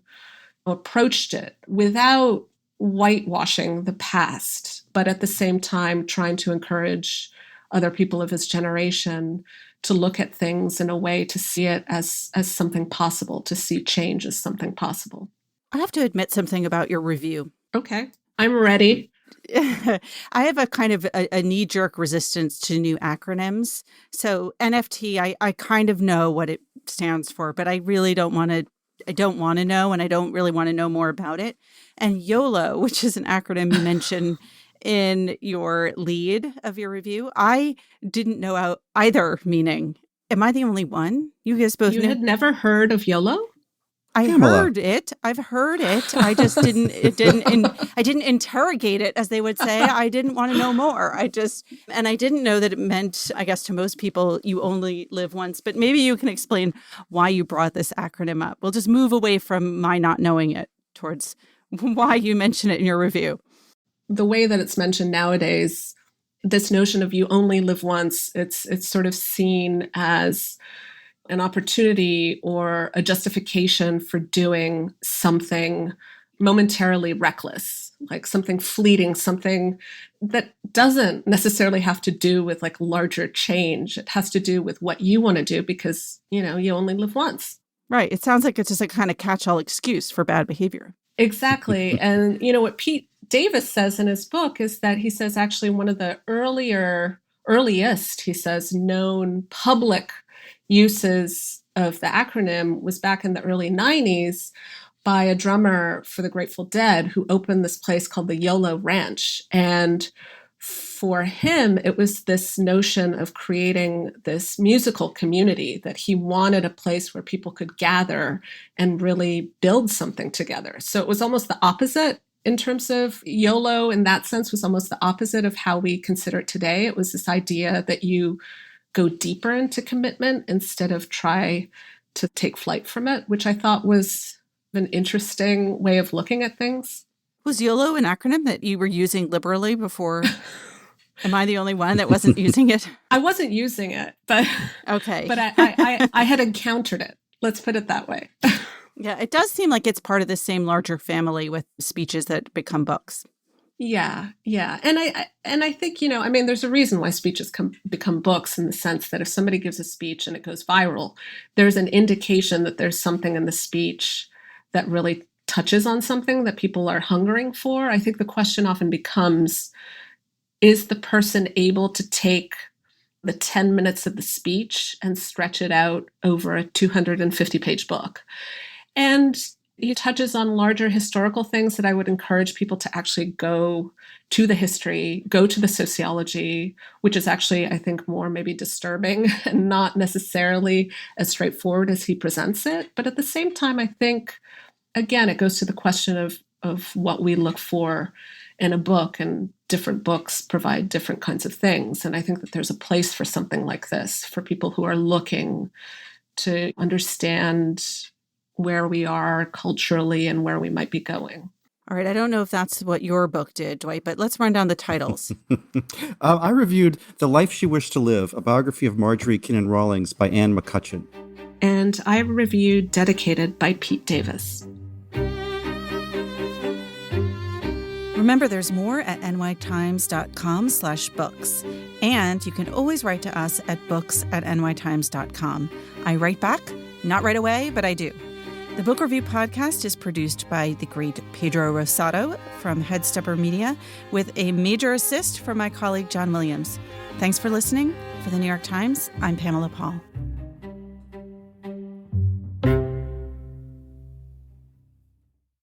approached it without whitewashing the past, but at the same time trying to encourage other people of his generation to look at things in a way to see it as something possible, to see change as something possible. I have to admit something about your review. Okay, I'm ready. I have a kind of a knee-jerk resistance to new acronyms. So NFT, I kind of know what it stands for, but I really don't want to know, and I don't really want to know more about it. And YOLO, which is an acronym you mention in your lead of your review, I didn't know either meaning. Am I the only one? You guys both You had never heard of YOLO? I've heard it. I just I didn't interrogate it, as they would say. I didn't want to know more. And I didn't know that it meant, I guess, to most people, you only live once. But maybe you can explain why you brought this acronym up. We'll just move away from my not knowing it towards why you mention it in your review. The way that it's mentioned nowadays, this notion of you only live once, it's sort of seen as an opportunity or a justification for doing something momentarily reckless, like something fleeting, something that doesn't necessarily have to do with like larger change. It has to do with what you want to do because, you only live once. Right. It sounds like it's just a kind of catch-all excuse for bad behavior. Exactly. And, what Pete Davis says in his book is that he says actually one of the earliest, he says, known public uses of the acronym was back in the early 90s by a drummer for the Grateful Dead who opened this place called the YOLO Ranch. And for him, it was this notion of creating this musical community, that he wanted a place where people could gather and really build something together. So it was almost the opposite in terms of YOLO. In that sense, was almost the opposite of how we consider it today. It was this idea that you go deeper into commitment instead of try to take flight from it, which I thought was an interesting way of looking at things. Was YOLO an acronym that you were using liberally before? Am I the only one that wasn't using it? I wasn't using it, but okay. But I had encountered it. Let's put it that way. Yeah, it does seem like it's part of the same larger family with speeches that become books. Yeah. And I think, there's a reason why speeches become books, in the sense that if somebody gives a speech and it goes viral, there's an indication that there's something in the speech that really touches on something that people are hungering for. I think the question often becomes, is the person able to take the 10 minutes of the speech and stretch it out over a 250-page book? And he touches on larger historical things that I would encourage people to actually go to the history, go to the sociology, which is actually, I think, more maybe disturbing and not necessarily as straightforward as he presents it. But at the same time, I think, again, it goes to the question of what we look for in a book, and different books provide different kinds of things. And I think that there's a place for something like this for people who are looking to understand where we are culturally and where we might be going. All right. I don't know if that's what your book did, Dwight, but let's run down the titles. I reviewed The Life She Wished to Live, a biography of Marjorie Kinnan Rawlings by Anne McCutcheon. And I reviewed Dedicated by Pete Davis. Remember, there's more at nytimes.com/books. And you can always write to us at books@nytimes.com. I write back, not right away, but I do. The Book Review Podcast is produced by the great Pedro Rosado from Headstepper Media, with a major assist from my colleague John Williams. Thanks for listening. For the New York Times, I'm Pamela Paul.